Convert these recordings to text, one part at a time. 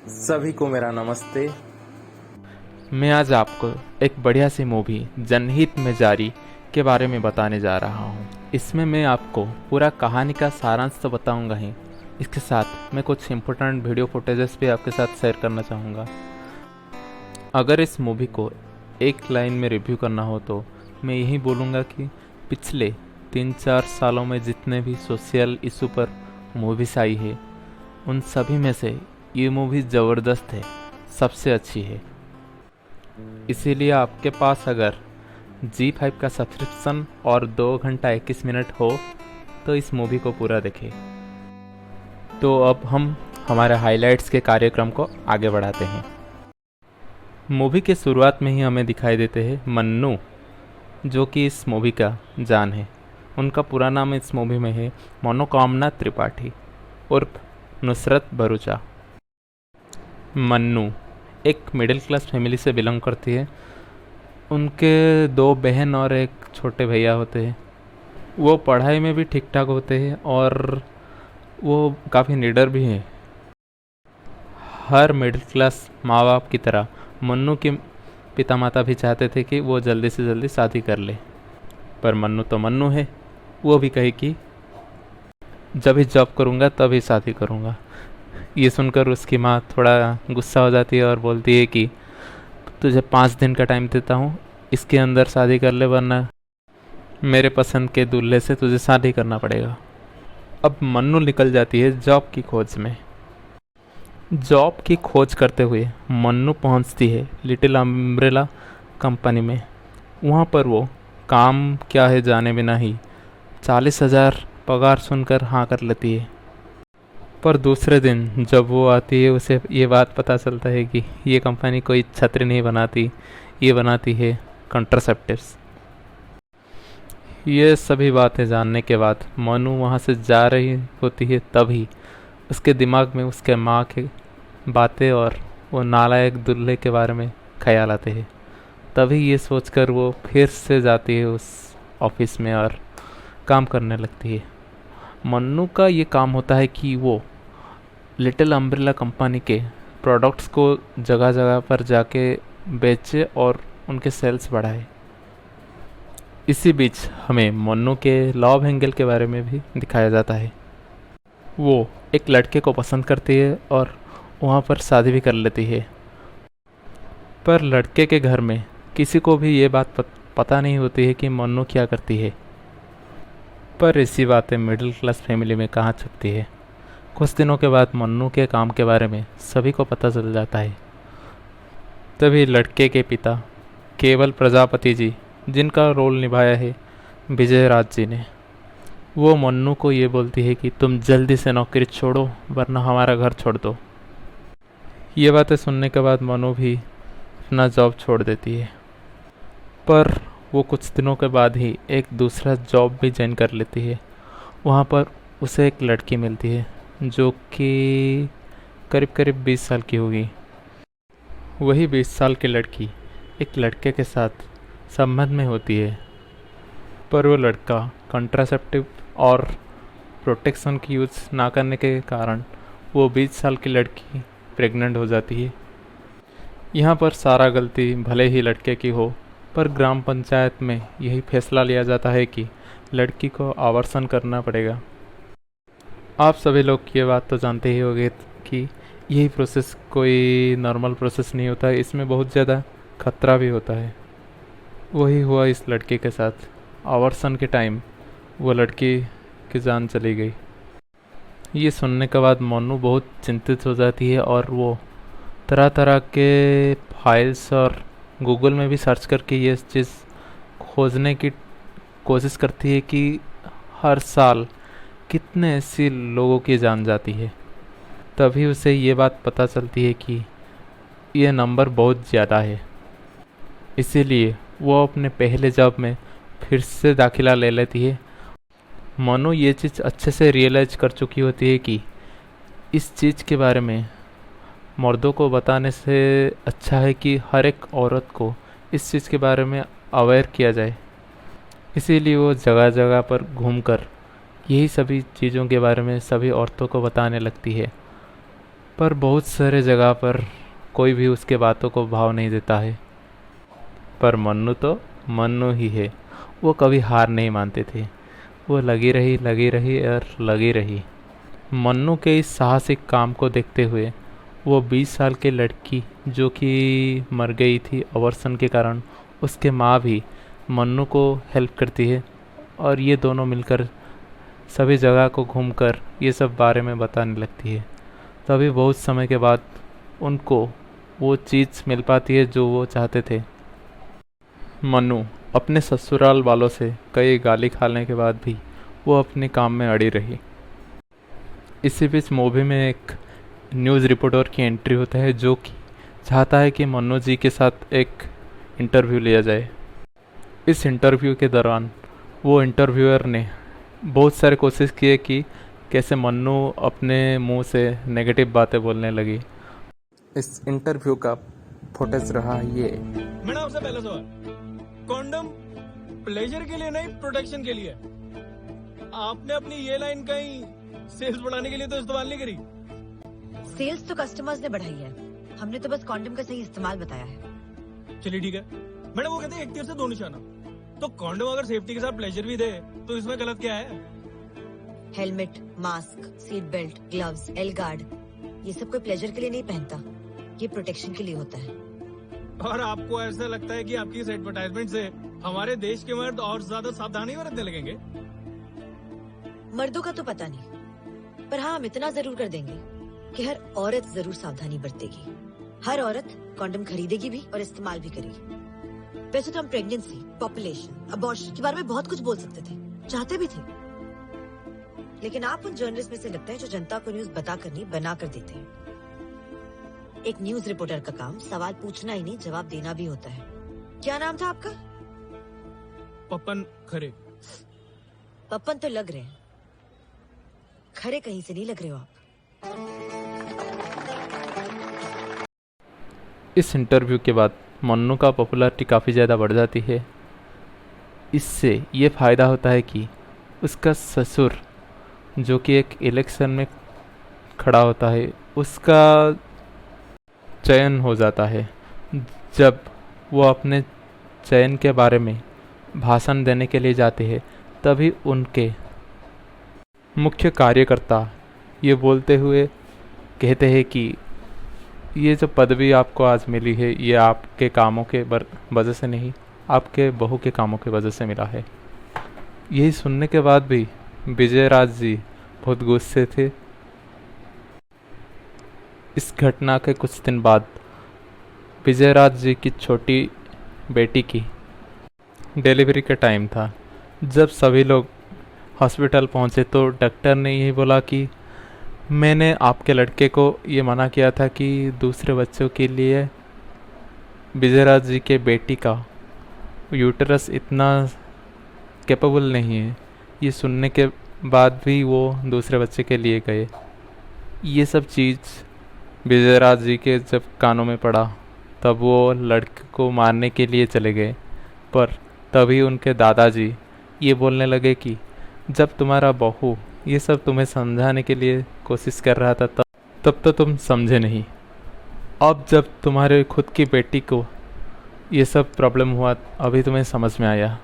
सभी को मेरा नमस्ते। मैं आज आपको एक बढ़िया सी मूवी जनहित में जारी के बारे में बताने जा रहा हूँ। इसमें मैं आपको पूरा कहानी का सारांश तो बताऊंगा ही, इसके साथ मैं कुछ इम्पोर्टेंट वीडियो फुटेजेस भी आपके साथ शेयर करना चाहूँगा। अगर इस मूवी को एक लाइन में रिव्यू करना हो तो मैं यही बोलूँगा कि पिछले 3-4 सालों में जितने भी सोशल इशू पर मूवीज़ आई है उन सभी में से ये मूवी ज़बरदस्त है, सबसे अच्छी है। इसीलिए आपके पास अगर G5 का सब्सक्रिप्शन और 2 घंटा 21 मिनट हो तो इस मूवी को पूरा देखें। तो अब हम हमारे हाइलाइट्स के कार्यक्रम को आगे बढ़ाते हैं। मूवी के शुरुआत में ही हमें दिखाई देते हैं मन्नू, जो कि इस मूवी का जान है। उनका पूरा नाम इस मूवी में है मनोकामना त्रिपाठी उर्फ नुसरत भरूचा। मन्नू एक मिडिल क्लास फैमिली से बिलोंग करती है। उनके 2 बहन और एक छोटे भैया होते हैं। वो पढ़ाई में भी ठीक ठाक होते हैं और वो काफ़ी निडर भी हैं। हर मिडिल क्लास माँ बाप की तरह मन्नू के पिता माता भी चाहते थे कि वो जल्दी से जल्दी शादी कर ले, पर मन्नू तो मन्नू है। वो भी कहे कि जब भी जॉब करूँगा तभी शादी करूँगा। ये सुनकर उसकी माँ थोड़ा गुस्सा हो जाती है और बोलती है कि तुझे 5 दिन का टाइम देता हूँ, इसके अंदर शादी कर ले, वरना मेरे पसंद के दूल्हे से तुझे शादी करना पड़ेगा। अब मन्नू निकल जाती है जॉब की खोज में। जॉब की खोज करते हुए मन्नू पहुंचती है लिटिल अम्ब्रेला कंपनी में। वहाँ पर वो काम क्या है जाने बिना ही 40,000 पगार सुनकर हाँ कर लेती है। पर दूसरे दिन जब वो आती है उसे ये बात पता चलता है कि ये कंपनी कोई छतरी नहीं बनाती, ये बनाती है कंट्रासेप्टिव्स। ये सभी बातें जानने के बाद मनु वहाँ से जा रही होती है, तभी उसके दिमाग में उसके माँ की बातें और वो नालायक दूल्हे के बारे में ख्याल आते हैं। तभी ये सोचकर वो फिर से जाती है उस ऑफिस में और काम करने लगती है। मन्नू का ये काम होता है कि वो लिटिल अम्ब्रेला कंपनी के प्रोडक्ट्स को जगह जगह पर जाके बेचे और उनके सेल्स बढ़ाए। इसी बीच हमें मन्नू के लव एंगल के बारे में भी दिखाया जाता है। वो एक लड़के को पसंद करती है और वहाँ पर शादी भी कर लेती है, पर लड़के के घर में किसी को भी ये बात पता नहीं होती है कि मन्नू क्या करती है। पर ऐसी बातें मिडिल क्लास फैमिली में कहाँ छुपती है। कुछ दिनों के बाद मन्नू के काम के बारे में सभी को पता चल जाता है। तभी लड़के के पिता केवल प्रजापति जी, जिनका रोल निभाया है विजय राज जी ने, वो मन्नू को ये बोलती है कि तुम जल्दी से नौकरी छोड़ो वरना हमारा घर छोड़ दो। ये बातें सुनने के बाद मन्नू भी अपना जॉब छोड़ देती है। पर वो कुछ दिनों के बाद ही एक दूसरा जॉब भी ज्वाइन कर लेती है। वहाँ पर उसे एक लड़की मिलती है जो कि करीब करीब 20 साल की होगी। वही 20 साल की लड़की एक लड़के के साथ संबंध में होती है, पर वो लड़का कंट्रासेप्टिव और प्रोटेक्शन की यूज़ ना करने के कारण वो 20 साल की लड़की प्रेग्नेंट हो जाती है। यहाँ पर सारा गलती भले ही लड़के की हो, पर ग्राम पंचायत में यही फैसला लिया जाता है कि लड़की को आवर्सन करना पड़ेगा। आप सभी लोग ये बात तो जानते ही होंगे कि यही प्रोसेस कोई नॉर्मल प्रोसेस नहीं होता है, इसमें बहुत ज़्यादा खतरा भी होता है। वही हुआ इस लड़के के साथ। आवर्सन के टाइम वो लड़की की जान चली गई। ये सुनने के बाद मोनू बहुत चिंतित हो जाती है और वो तरह तरह के फाइल्स और गूगल में भी सर्च करके ये चीज़ खोजने की कोशिश करती है कि हर साल कितने ऐसे लोगों की जान जाती है। तभी उसे ये बात पता चलती है कि ये नंबर बहुत ज़्यादा है। इसीलिए वो अपने पहले जॉब में फिर से दाखिला ले लेती है। मनु ये चीज़ अच्छे से रियलाइज कर चुकी होती है कि इस चीज़ के बारे में मर्दों को बताने से अच्छा है कि हर एक औरत को इस चीज़ के बारे में अवेयर किया जाए। इसीलिए वो जगह जगह पर घूमकर यही सभी चीज़ों के बारे में सभी औरतों को बताने लगती है। पर बहुत सारे जगह पर कोई भी उसके बातों को भाव नहीं देता है। पर मन्नू तो मन्नू ही है। वो कभी हार नहीं मानते थे। वो लगी रही और लगी रही। मन्नू के इस साहसिक काम को देखते हुए वो 20 साल की लड़की जो कि मर गई थी अबॉर्शन के कारण, उसके माँ भी मन्नू को हेल्प करती है और ये दोनों मिलकर सभी जगह को घूमकर ये सब बारे में बताने लगती है। तभी बहुत समय के बाद उनको वो चीज़ मिल पाती है जो वो चाहते थे। मन्नू अपने ससुराल वालों से कई गाली खाने के बाद भी वो अपने काम में अड़ी रही। इसी बीच मूवी में एक न्यूज़ रिपोर्टर की एंट्री होता है जो कि चाहता है कि मन्नू जी के साथ एक इंटरव्यू लिया जाए। इस इंटरव्यू के दौरान वो इंटरव्यूअर ने बहुत सारे कोशिश किए कि कैसे मन्नू अपने मुंह से नेगेटिव बातें बोलने लगी। इस इंटरव्यू का फुटेज रहा ये। मैडम आपसे पहला सवाल, कॉन्डम प्लेजर के लिए नहीं प्रोटेक्शन के लिए? आपने अपनी ये लाइन कहीं सेल्स बढ़ाने के लिए तो इस्तेमाल नहीं करी? सेल्स तो कस्टमर्स ने बढ़ाई है, हमने तो बस कॉन्डम का सही इस्तेमाल बताया है। चलिए ठीक है मैडम, वो कहते हैं एक तीर से दो निशाना। तो कॉन्डम अगर सेफ्टी के साथ प्लेजर भी दे तो इसमें गलत क्या है? Helmet, mask, seat belt, gloves, L guard, ये सब कोई प्लेजर के लिए नहीं पहनता, ये प्रोटेक्शन के लिए होता है। और आपको ऐसा लगता है कि आपकी इस एडवर्टाइजमेंट से हमारे देश के मर्द और ज्यादा सावधानी बरतने लगेंगे? मर्दों का तो पता नहीं, पर हाँ हम इतना जरूर कर देंगे कि हर औरत जरूर सावधानी बरतेगी। हर औरत कॉन्डम खरीदेगी भी और इस्तेमाल भी करेगी। वैसे तो हम प्रेगनेंसी, पॉपुलेशन, अबॉर्शन के बारे में बहुत कुछ बोल सकते थे, चाहते भी थे, लेकिन आप उन जर्नलिस्ट में से लगता है जो जनता को न्यूज बताकर नहीं बना कर देते हैं। एक न्यूज रिपोर्टर का काम सवाल पूछना ही नहीं, जवाब देना भी होता है। क्या नाम था आपका? पप्पन खरे। पप्पन तो लग रहे हैं, खरे कहीं से नहीं लग रहे हो आप। इस इंटरव्यू के बाद मन्नू का पॉपुलैरिटी काफ़ी ज़्यादा बढ़ जाती है। इससे ये फ़ायदा होता है कि उसका ससुर जो कि एक इलेक्शन में खड़ा होता है, उसका चयन हो जाता है। जब वो अपने चयन के बारे में भाषण देने के लिए जाते हैं, तभी उनके मुख्य कार्यकर्ता ये बोलते हुए कहते हैं कि ये जो पदवी आपको आज मिली है ये आपके कामों के वजह से नहीं, आपके बहू के कामों की वजह से मिला है। यही सुनने के बाद भी विजयराज जी बहुत गुस्से थे। इस घटना के कुछ दिन बाद विजयराज जी की छोटी बेटी की डिलीवरी का टाइम था। जब सभी लोग हॉस्पिटल पहुंचे तो डॉक्टर ने यही बोला कि मैंने आपके लड़के को ये मना किया था कि दूसरे बच्चों के लिए विजयराज जी के बेटी का यूटरस इतना कैपेबल नहीं है। ये सुनने के बाद भी वो दूसरे बच्चे के लिए गए। ये सब चीज़ विजयराज जी के जब कानों में पड़ा तब वो लड़के को मारने के लिए चले गए। पर तभी उनके दादाजी ये बोलने लगे कि जब तुम्हारा बहू ये सब तुम्हें समझाने के लिए कोशिश कर रहा था तब तो तुम समझे नहीं। अब जब तुम्हारे खुद की बेटी को ये सब प्रॉब्लम हुआ अभी तुम्हें समझ में आया।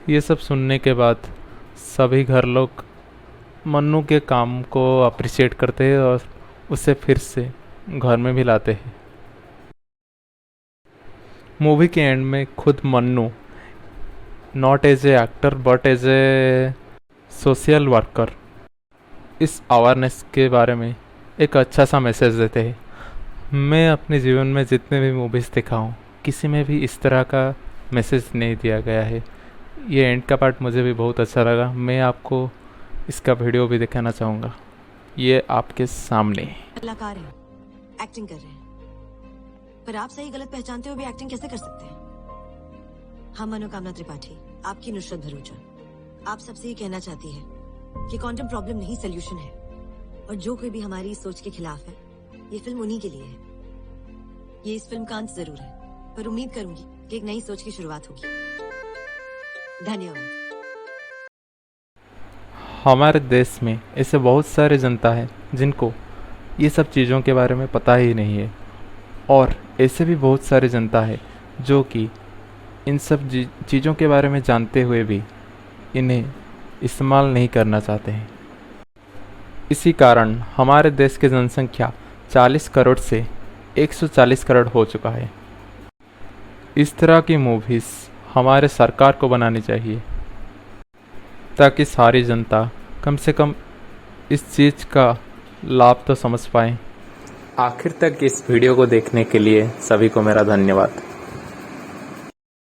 ये सब सुनने के बाद सभी घर लोग मन्नू के काम को अप्रिशिएट करते हैं और उसे फिर से घर में भी लाते हैं। मूवी के एंड में खुद Mannu not as a actor but as a social worker इस अवेयरनेस के बारे में एक अच्छा सा मैसेज देते हैं। मैं अपने जीवन में जितने भी मूवीज़ देखा हूँ किसी में भी इस तरह का मैसेज नहीं दिया गया है। ये एंड का पार्ट मुझे भी बहुत अच्छा लगा। मैं आपको इसका वीडियो भी दिखाना चाहूँगा। ये आपके सामने कलाकार हैं, एक्टिंग कर रहे हैं, पर आप सही गलत पहचानते हुए भी एक्टिंग कैसे कर सकते हैं? हम मनोकामना त्रिपाठी, आपकी नुसरत भरूचा, आप सबसे ये कहना चाहती है कि कॉन्डम प्रॉब्लम नहीं सोल्यूशन है, और जो कोई भी हमारी इस सोच के खिलाफ है ये फिल्म उन्हीं के लिए है। ये इस फिल्म का अंत जरूर है, पर उम्मीद करूंगी कि एक नई सोच की शुरुआत होगी। धन्यवाद। हमारे देश में ऐसे बहुत सारे जनता है जिनको ये सब चीज़ों के बारे में पता ही नहीं है। और ऐसे भी बहुत सारे जनता है जो कि इन सब चीज़ों के बारे में जानते हुए भी इन्हें इस्तेमाल नहीं करना चाहते हैं। इसी कारण हमारे देश की जनसंख्या 40 करोड़ से 140 करोड़ हो चुका है। इस तरह की मूवीज़ हमारे सरकार को बनानी चाहिए ताकि सारी जनता कम से कम इस चीज़ का लाभ तो समझ पाए। आखिर तक इस वीडियो को देखने के लिए सभी को मेरा धन्यवाद।